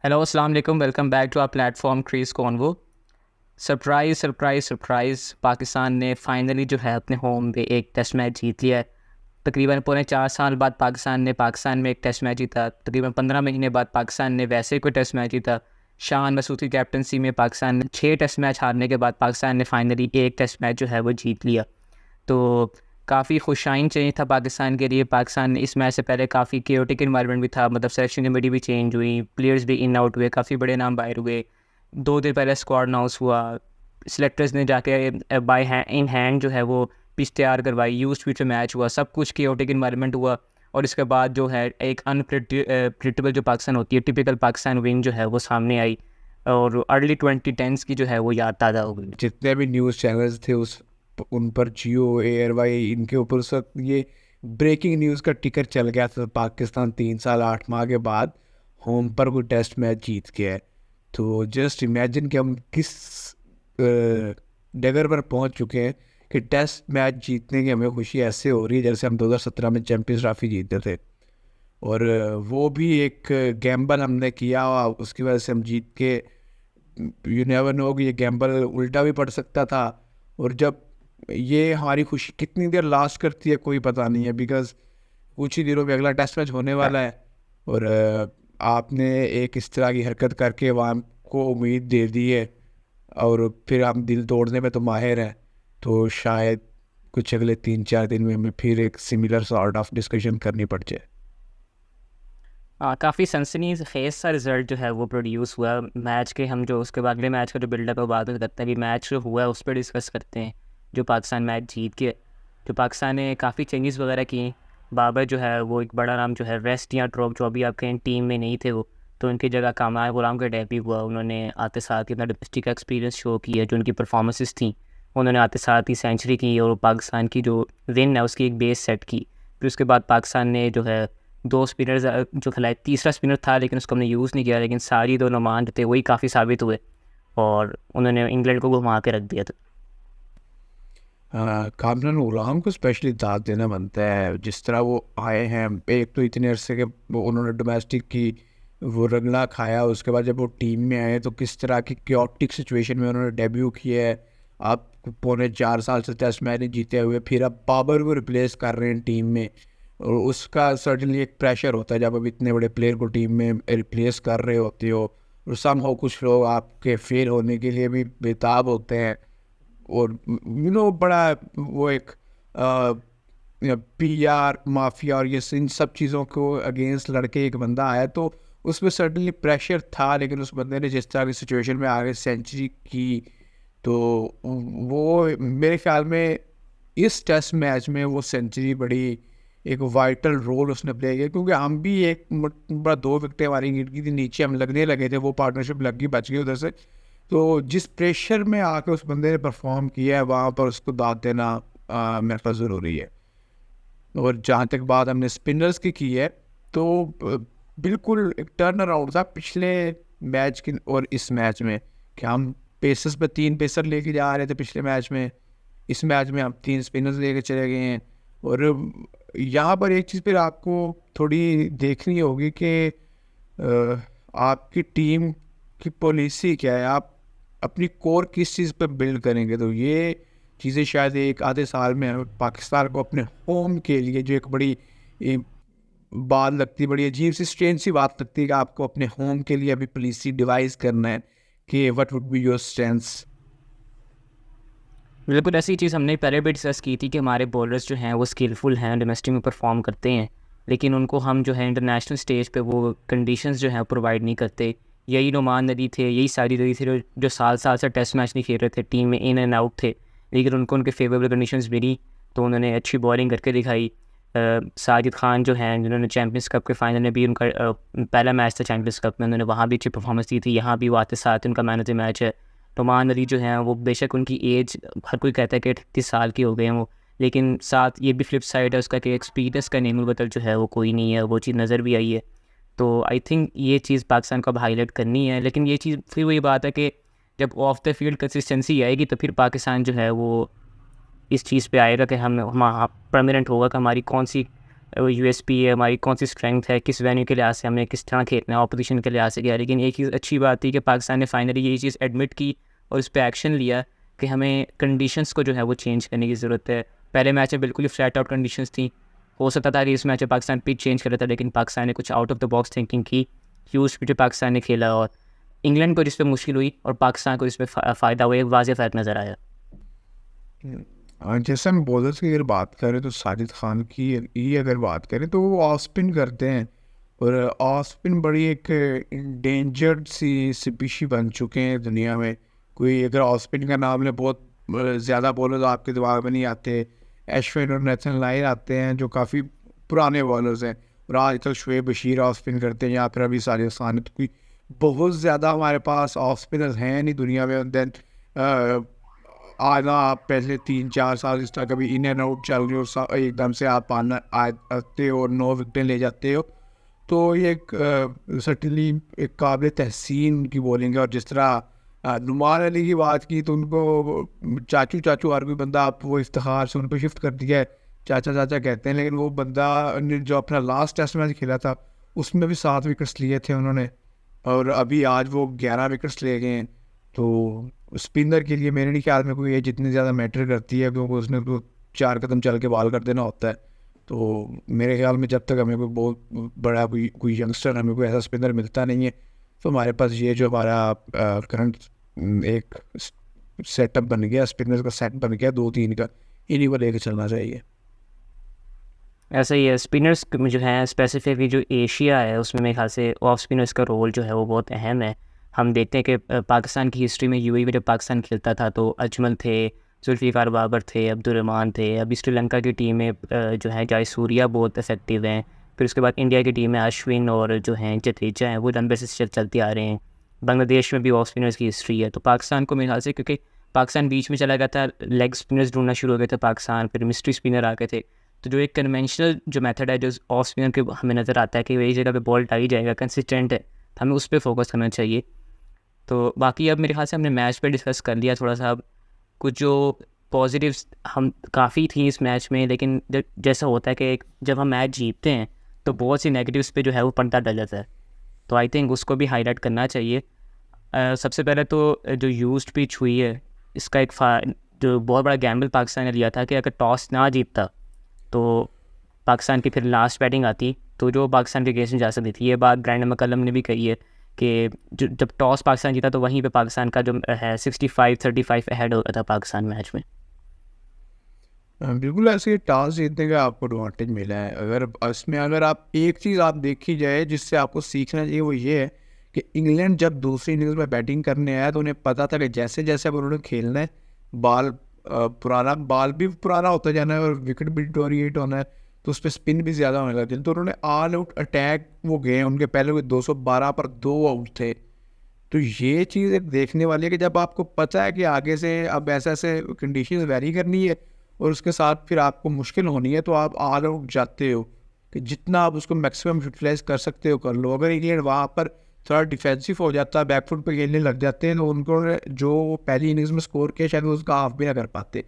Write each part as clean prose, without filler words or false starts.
Hello अस्सलाम वालेकुम, welcome back to our platform Crease Convo. Surprise surprise surprise, Pakistan ने finally जो है अपने होम पे एक टेस्ट मैच जीत लिया है। तकरीबन पौने 4 साल बाद पाकिस्तान में एक टेस्ट मैच जीता। तकरीबन 15 महीने बाद पाकिस्तान ने वैसे कोई टेस्ट मैच जीता। शान मसूद की कैप्टनसी में पाकिस्तान ने 6 टेस्ट मैच हारने के बाद पाकिस्तान ने फाइनली एक टेस्ट मैच जो है वो जीत लिया। तो काफ़ी खुशाइन चेंज था पाकिस्तान के लिए। पाकिस्तान ने इस मैच से पहले काफ़ी केओटिक इन्वायरमेंट भी था, मतलब सिलेक्शन कमेटी भी चेंज हुई, प्लेयर्स भी इन आउट हुए, काफ़ी बड़े नाम बाहर हुए। 2 दिन पहले स्क्वाड अनाउंस हुआ, सिलेक्टर्स ने जाके बाय इन हैंड जो है वो पिच तैयार करवाई, यूज्ड पिच पे मैच हुआ, सब कुछ केओटिक इन्वायरमेंट हुआ। और इसके बाद जो है एक अनप्रिडिक्टेबल जो पाकिस्तान होती है, टिपिकल पाकिस्तान विंग जो है वो सामने आई और अर्ली 2010s की जो है वो याद ताज़ा हो गई। जितने भी न्यूज़ चैनल्स थे उन पर जियो एयरवाई इनके ऊपर उस वक्त ये ब्रेकिंग न्यूज़ का टिकर चल गया था। पाकिस्तान 3 साल 8 माह के बाद होम पर कोई टेस्ट मैच जीत गया है। तो जस्ट इमेजिन कि हम किस डगर पर पहुंच चुके हैं कि टेस्ट मैच जीतने की हमें खुशी ऐसे हो रही है जैसे हम 2017 में चैंपियंस ट्रॉफी जीते थे। और वो भी एक गैम्बल हमने किया और उसकी वजह से हम जीत के, यू नेवर नो कि ये गैम्बल उल्टा भी पड़ सकता था। और जब ये हमारी खुशी कितनी देर लास्ट करती है कोई पता नहीं है, बिकॉज कुछ ही दिनों में अगला टेस्ट मैच होने वाला है। और आपने एक इस तरह की हरकत करके वहाँ को उम्मीद दे दी है और फिर हम दिल तोड़ने में तो माहिर हैं। तो शायद कुछ अगले 3-4 दिन में हमें फिर एक सिमिलर सॉर्ट ऑफ डिस्कशन करनी पड़ जाए। काफ़ी सनसनी खेज सा रिज़ल्ट जो है वो प्रोड्यूस हुआ मैच के। हम जो उसके बाद अगले मैच का जो बिल्डअप है बाद में करते हैं, अभी मैच जो हुआ है उस पर डिस्कस करते हैं। जो पाकिस्तान मैच जीत के, जो पाकिस्तान ने काफ़ी चेंजेस वगैरह किए। बाबर जो है वो एक बड़ा नाम जो है, वेस्ट या ड्रॉप जो अभी आपके टीम में नहीं थे वो, तो उनकी जगह कामरान गुलाम का डेब्यू हुआ। उन्होंने आते साथ ही अपना डोमेस्टिक एक्सपीरियंस शो किया, जो उनकी परफॉर्मेंसेस थी उन्होंने आते साथ ही सेंचुरी की और पाकिस्तान की जो विन है उसकी एक बेस सेट की। फिर उसके बाद पाकिस्तान ने जो है 2 स्पिनर्स जो खिलाए, तीसरा स्पिनर था लेकिन उसको हमने यूज़ नहीं किया, लेकिन सारी 2 नुमान जो थे वही काफ़ी साबित हुए और उन्होंने इंग्लैंड को घुमा के रख दिया था। कामरान गुलाम को स्पेशली दाद देना बनता है। जिस तरह वो आए हैं, एक तो इतने अरसे के उन्होंने डोमेस्टिक की वो रगड़ा खाया, उसके बाद जब वो टीम में आए तो किस तरह की क्योटिक सिचुएशन में उन्होंने डेब्यू किया है। आप पौने 4 साल से टेस्ट मैच नहीं जीते हुए फिर आप बाबर को रिप्लेस कर रहे हैं टीम में, और उसका सर्टनली एक प्रेशर होता है जब आप इतने बड़े प्लेयर को टीम में रिप्लेस कर रहे होते हो। और सम हो कुछ लोग आपके फेल होने के लिए भी बेताब होते हैं। और बड़ा वो एक पीआर माफिया और ये इन सब चीज़ों को अगेंस्ट लड़के एक बंदा आया, तो उसमें सर्टनली प्रेशर था। लेकिन उस बंदे ने जिस तरह की सिचुएशन में आगे सेंचुरी की, तो वो मेरे ख्याल में इस टेस्ट मैच में वो सेंचुरी बड़ी एक वाइटल रोल उसने प्ले किया, क्योंकि हम भी एक बड़ा 2 विकेटें हमारी गिर गई थी नीचे, हम लगने लगे थे, वो पार्टनरशिप लग गई, बच गई उधर से। तो जिस प्रेशर में आके उस बंदे ने परफॉर्म किया है वहाँ पर उसको दाद देना मेरे पास ज़रूरी है। और जहाँ तक बात हमने स्पिनर्स की है, तो बिल्कुल एक टर्न अराउंड था पिछले मैच की और इस मैच में, कि हम पेसर्स पे 3 पेसर लेके जा रहे थे पिछले मैच में। इस मैच में हम 3 स्पिनर्स लेके चले गए हैं। और यहाँ पर एक चीज़ फिर आपको थोड़ी देखनी होगी कि आपकी टीम की पॉलिसी क्या है, आप अपनी कोर किस चीज़ पर बिल्ड करेंगे। तो ये चीज़ें शायद एक आधे साल में हमें पाकिस्तान को अपने होम के लिए जो एक बड़ी ए, बात लगती है, बड़ी अजीब सी स्ट्रेंज सी बात लगती है कि आपको अपने होम के लिए अभी पॉलिसी डिवाइस करना है कि what would be your strengths. बिल्कुल ऐसी चीज़ हमने पहले भी डिस्कस की थी कि हमारे बॉलर्स जो हैं वो स्किलफुल हैं, डोमेस्टिक में परफॉर्म करते हैं, लेकिन उनको हम जो है इंटरनेशनल स्टेज पे वो कंडीशंस जो हैं प्रोवाइड नहीं करते। यही नुमान नदी थे, यही सारी नदी थे जो साल साल से टेस्ट मैच नहीं खेल रहे थे, टीम में इन एंड आउट थे, लेकिन उनको उनके फेवरेबल कंडीशंस मिली तो उन्होंने अच्छी बॉलिंग करके दिखाई। साजिद खान जो हैं जिन्होंने चैम्पियंस कप के फाइनल में भी, उनका पहला मैच था चैम्पियंस कप में, उन्होंने वहाँ भी अच्छी परफॉर्मेंस दी थी, यहाँ भी वो आते साथ उनका मैन ऑफ द मैच है। नुमान अली जो हैं वो बेशक उनकी एज हर कोई कहता है कि 38 साल के हो गए हैं वो, लेकिन साथ ये भी फ्लिप साइड है उसका कि एक्सपीरियंस का नेमुल बदल जो है वो कोई नहीं है, वो चीज़ नज़र भी आई है। तो आई थिंक ये चीज़ पाकिस्तान को अब हाईलाइट करनी है। लेकिन ये चीज़ फिर वही बात है कि जब ऑफ द फील्ड कंसिस्टेंसी आएगी तो फिर पाकिस्तान जो है वो इस चीज़ पे आएगा कि हम परमानेंट होगा कि हमारी कौन सी यूएसपी है, हमारी कौन सी स्ट्रेंथ है, किस वेन्यू के लिहाज से हमें किस तरह खेलना है, ऑपोजिशन के लिहाज से क्या है। लेकिन एक चीज़ अच्छी बात थी कि पाकिस्तान ने फाइनली ये चीज़ एडमिट की और उस पर एक्शन लिया कि हमें कंडीशंस को जो है वो चेंज करने की ज़रूरत है। पहले मैच में बिल्कुल ही फ्लैट आउट कंडीशंस थी, हो सकता था कि इस मैच में पाकिस्तान पिच चेंज कर लेता, लेकिन पाकिस्तान ने कुछ out of the box thinking की, ह्यूज पिच पाकिस्तान ने खेला और इंग्लैंड को जिस पे मुश्किल हुई और पाकिस्तान को जिस पे फ़ायदा हुआ, एक वाज़ेह फ़र्क नज़र आया। जैसे हम बॉलर्स की अगर बात करें तो साजिद खान की ही अगर बात करें तो वो ऑफ स्पिन करते हैं और ऑफ स्पिन बड़ी एक इंडेंजर्ड सी स्पीशी बन चुके हैं दुनिया में। कोई अगर ऑफ स्पिन का नाम ले, बहुत ज़्यादा बॉलर्स आपके दिमाग में नहीं आते। एशविन और नेथन लाइन आते हैं जो काफ़ी पुराने बॉलर्स हैं, और आजकल शुएब बशीर ऑफ स्पिन करते हैं या फिर अभी साजिद खान। तो कोई बहुत ज़्यादा हमारे पास ऑफ स्पिनर्स हैं नहीं दुनिया में। देन आना आप पिछले 3-4 साल इस तरह कभी इन एंड आउट चल रही हो, एकदम से आप आते हो और 9 विकेटें ले जाते हो, तो ये एक सर्टनली एक काबिल तहसीन की बॉलिंग है। और जिस तरह नुमान अली की बात की तो उनको चाचू चाचू हर कोई बंदा आप वो इफ्तिखार से उनको शिफ्ट कर दिया है, चाचा चाचा कहते हैं। लेकिन वो बंदा ने जो अपना लास्ट टेस्ट मैच खेला था उसमें भी 7 विकेट्स लिए थे उन्होंने, और अभी आज वो 11 विकेट्स ले गए हैं। तो स्पिनर के लिए मेरे नहीं ख्याल में कोई ये जितनी ज़्यादा मैटर करती है, क्योंकि उसने तो 4 कदम चल के बॉल कर देना होता है। तो मेरे ख्याल में जब तक हमें कोई बहुत बड़ा कोई यंगस्टर, हमें कोई ऐसा स्पिनर मिलता नहीं है, तो हमारे पास ये जो हमारा करंट एक सेटअप बन गया, स्पिनर का सेट बन गया 2-3 का, इन्हीं को लेकर चलना चाहिए। ऐसा ही है, स्पिनर्स जो हैं स्पेसिफिकली जो एशिया है उसमें मेरे ख्याल से ऑफ स्पिनर्स का रोल जो है वो बहुत अहम है। हम देखते हैं कि पाकिस्तान की हिस्ट्री में यूएई में जब पाकिस्तान खेलता था तो अजमल थे, जुल्फ़िकार बाबर थे, अब्दुल रहमान थे। अभी श्रीलंका की टीम में जो है जयसूर्या बहुत इफेक्टिव हैं। फिर उसके बाद इंडिया की टीम में अश्विन और जो हैं जडेजा हैं वो लंबे से चलते आ रहे हैं। बांग्लादेश में भी ऑफ स्पिनर्स की हिस्ट्री है। तो पाकिस्तान को मेरे ख्याल से, क्योंकि पाकिस्तान बीच में चला गया था, लेग स्पिनर्स ढूंढना शुरू हो गए थे पाकिस्तान, फिर मिस्ट्री स्पिनर आ गए थे। तो जो एक कन्वेंशनल जो मेथड है जो ऑफ स्पिनर के हमें नज़र आता है कि वही जगह पे बॉल डाली जाएगा, कंसिस्टेंट है, हमें उस पर फोकस करना चाहिए। तो बाकी अब मेरे ख्याल से हमने मैच पे डिस्कस कर लिया थोड़ा सा। अब कुछ जो पॉजिटिव्स हम काफ़ी थी इस मैच में, लेकिन जैसा होता है कि जब हम मैच जीतते हैं तो बहुत सी नेगेटिव्स पे जो है वो पर्दा डल जाता है। तो आई थिंक उसको भी हाईलाइट करना चाहिए। सबसे पहले तो जो यूज्ड पिच हुई है इसका एक जो बहुत बड़ा गैम्बल पाकिस्तान ने लिया था कि अगर टॉस ना जीतता तो पाकिस्तान की फिर लास्ट बैटिंग आती तो जो पाकिस्तान के अगेंस्ट में जा सकती थी। ये बात ब्रांडन मैकलम ने भी कही है कि जब टॉस पाकिस्तान जीता तो वहीं पे पाकिस्तान का जो है 65-35 अहेड हो गया था पाकिस्तान मैच में। बिल्कुल ऐसे टॉस जीतने का आपको एडवांटेज मिला है। अगर इसमें अगर आप एक चीज़ आप देखी जाए जिससे आपको सीखना चाहिए, वो ये है कि इंग्लैंड जब दूसरी इनिंग्स में बैटिंग करने आया तो उन्हें पता था कि जैसे जैसे अब उन्होंने खेलना है, पुराना बॉल भी पुराना होता जाना है और विकेट भी डिटोरिएट होना है, तो उस पर स्पिन भी ज़्यादा होने लगती है। तो उन्होंने ऑल आउट अटैक वो गए, उनके पहले कोई 212 पर 2 आउट थे। तो ये चीज़ एक देखने वाली है कि जब आपको पता है कि आगे से अब ऐसे ऐसे कंडीशन वेरी करनी है और उसके साथ फिर आपको मुश्किल होनी है, तो आप ऑल आउट जाते हो कि जितना आप उसको मैक्सिमम यूटिलाइज कर सकते हो कर लो। अगर इंग्लैंड वहाँ पर थोड़ा डिफेंसिव हो जाता है, बैकफुट पे खेलने लग जाते हैं, तो उनको जो पहली इनिंग्स में स्कोर किया शायद वो उसका हाफ भी ना कर पाते।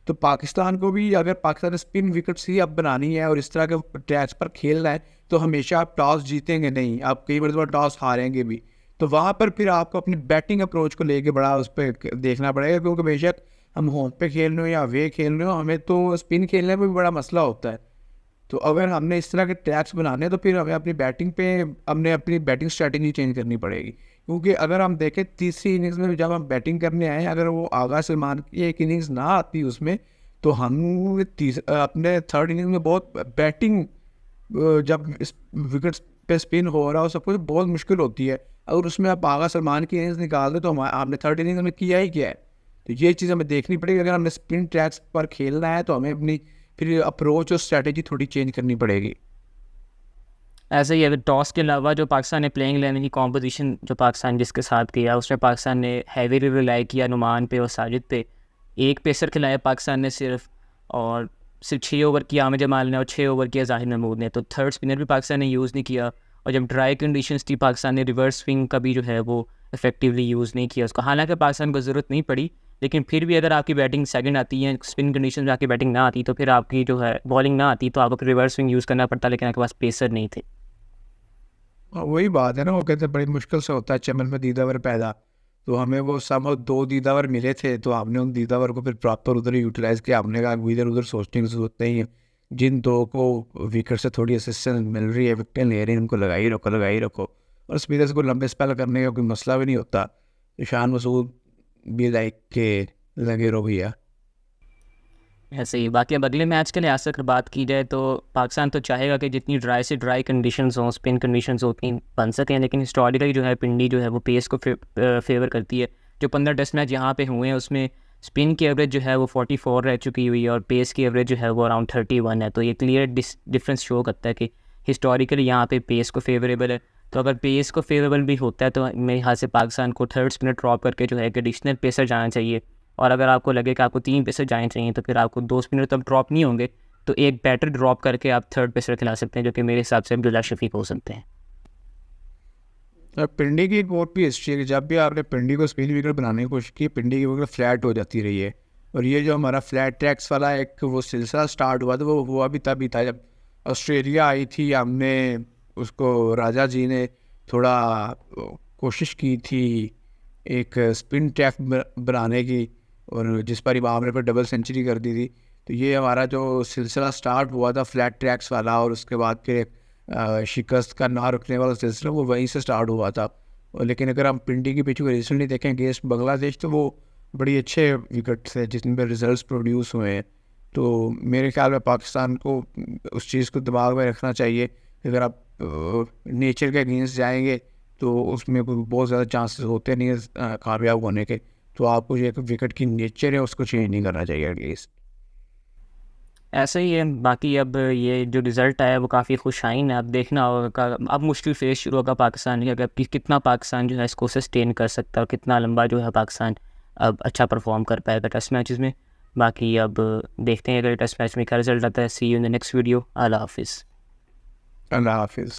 तो पाकिस्तान को भी अगर पाकिस्तान ने स्पिन विकेट्स ही अब बनानी है और इस तरह के टैच पर खेलना है, तो हमेशा आप टॉस जीतेंगे नहीं, आप कई बार टॉस हारेंगे भी। तो वहाँ पर फिर आपको अपनी बैटिंग अप्रोच को लेके बड़ा उस पर देखना पड़ेगा, क्योंकि बेशक हम होम पे खेल रहे हो या वे खेल रहे हो, हमें तो स्पिन खेलने में भी बड़ा मसला होता है। तो अगर हमने इस तरह के ट्रैक्स बनाने हैं तो फिर हमें अपनी बैटिंग पे हमने अपनी बैटिंग स्ट्रैटेजी चेंज करनी पड़ेगी। क्योंकि अगर हम देखें तीसरी इनिंग्स में जब हम बैटिंग करने आए, अगर वो आगा सलमान की एक इनिंग्स ना आती उसमें, तो हम अपने थर्ड इनिंग्स में बहुत बैटिंग जब इस विकेट्स पे स्पिन हो रहा हो सब कुछ बहुत मुश्किल होती है। अगर उसमें आप आगा सलमान की इनिंग्स निकाल दे तो आपने थर्ड इनिंग्स में किया ही क्या है। तो ये चीज़ हमें देखनी पड़ेगी। अगर हमने स्पिन ट्रैक्स पर खेलना है तो हमें अपनी फिर अप्रोच और स्ट्रैटेजी थोड़ी चेंज करनी पड़ेगी। ऐसे ही अगर टॉस के अलावा जो पाकिस्तान ने प्लेइंग इलेवन की कॉम्पोजिशन जो पाकिस्तान जिसके साथ किया, उसमें पाकिस्तान ने हैवीली रिलाई किया नुमान पे और साजिद पे। एक पेसर खिलाया पाकिस्तान ने सिर्फ, और सिर्फ 6 ओवर किया आमिर जमाल ने और 6 ओवर किया जाहिर महमूद ने। तो थर्ड स्पिनर भी पाकिस्तान ने यूज़ नहीं किया। और जब ड्राई कंडीशंस थी पाकिस्तान ने रिवर्स स्विंग का भी जो है वो इफेक्टिवली यूज़ नहीं किया उसको। हालांकि पाकिस्तान को ज़रूरत नहीं पड़ी, लेकिन फिर भी अगर आपकी बैटिंग सेकंड आती है, स्पिन कंडीशन में आपकी बैटिंग ना आती, तो फिर आपकी जो है बॉलिंग ना आती, तो आपको फिर रिवर्स स्विंग यूज़ करना पड़ता, लेकिन आपके पास पेसर नहीं थे। वही बात है ना, वो कहते हैं बड़ी मुश्किल से होता है चमन में दीदावर पैदा। तो हमें वो सब 2 दीदावर मिले थे, तो हमने उन दीदावर को फिर प्रॉपर उधर यूटिलाइज़ किया। हमने कहा इधर उधर सोचने की ज़रूरत नहीं है, जिन 2 को विकेट से थोड़ी असिस्टेंस मिल रही है, विकेटें ले रही हैं, उनको लगा ही रखो। और स्पिनर्स को लंबे स्पेल करने का कोई मसला भी नहीं होता। ईशान मसूद भी लाइक के लगे रहो भैया। ऐसे ही बाकी अब अगले मैच के लिए आज तक बात की जाए तो पाकिस्तान तो चाहेगा कि जितनी ड्राई से ड्राई कंडीशंस हों, स्पिन कंडीशंस हो, उतनी बन सकें, लेकिन हिस्टोरिकली जो है पिंडी जो है वो पेस को फेवर करती है। जो 15 टेस्ट मैच यहाँ पे हुए हैं उसमें स्पिन की एवरेज जो है वो 44 रह चुकी हुई है और पेस की एवरेज जो है वो अराउंड 31 है। तो ये क्लियर डिफरेंस शो करता है कि हिस्टोरिकली यहाँ पे पेस को फेवरेबल है। तो अगर पेस को फेवरेबल भी होता है तो मेरे ख्याल से पाकिस्तान को थर्ड स्पिनर ड्रॉप करके जो है एक एडिशनल पेसर जाना चाहिए। और अगर आपको लगे कि आपको 3 पेसर जाने चाहिए तो फिर आपको 2 स्पिनर तब ड्रॉप नहीं होंगे, तो एक बैटर ड्रॉप करके आप थर्ड पेसर खिला सकते हैं, जो कि मेरे हिसाब से अब्दुल्ला शफीक हो सकते हैं। पिंडी की एक और भी हिस्ट्री है कि जब भी आपने पिंडी को स्पिन विकेट बनाने की कोशिश की, पिंडी की विकेट फ्लैट हो जाती रही है। और ये जो हमारा फ्लैट ट्रैक्स वाला एक वो सिलसिला स्टार्ट हुआ था, वो हुआ भी तभी था जब ऑस्ट्रेलिया आई थी। हमने उसको राजा जी ने थोड़ा कोशिश की थी एक स्पिन ट्रैक बनाने की, और जिस पर इमाम ने पर डबल सेंचुरी कर दी थी। तो ये हमारा जो सिलसिला स्टार्ट हुआ था फ्लैट ट्रैक्स वाला, और उसके बाद फिर शिकस्त का ना रुकने वाला सिलसिला वो वहीं से स्टार्ट हुआ था। लेकिन अगर हम पिंडी की पिच को रिसेंटली देखें अगेंस्ट बांग्लादेश, तो वो बड़ी अच्छे विकेट थे जिसमें रिजल्ट्स प्रोड्यूस हुए हैं। तो मेरे ख्याल में पाकिस्तान को उस चीज़ को दिमाग में रखना चाहिए कि अगर आप नेचर के अगेंस्ट जाएंगे तो उसमें कोई बहुत ज़्यादा चांसेस होते नहीं है कामयाब होने के। तो आपको जो एक विकेट की नेचर है उसको चेंज नहीं करना चाहिए एटलीस्ट। ऐसा ही है। बाकी अब ये जो रिज़ल्ट आया वो काफ़ी खुशाइन है। अब देखना होगा, अब मुश्किल फेज शुरू होगा पाकिस्तान की, अगर कितना पाकिस्तान जो है इसको सस्टेन कर सकता है और कितना लंबा जो है पाकिस्तान अब अच्छा परफॉर्म कर पाएगा टेस्ट मैचेस में। बाकी अब देखते हैं अगर टेस्ट मैच में क्या रिजल्ट आता है। See you in the next video. अल्लाह हाफिज़। अल्लाह हाफिज़।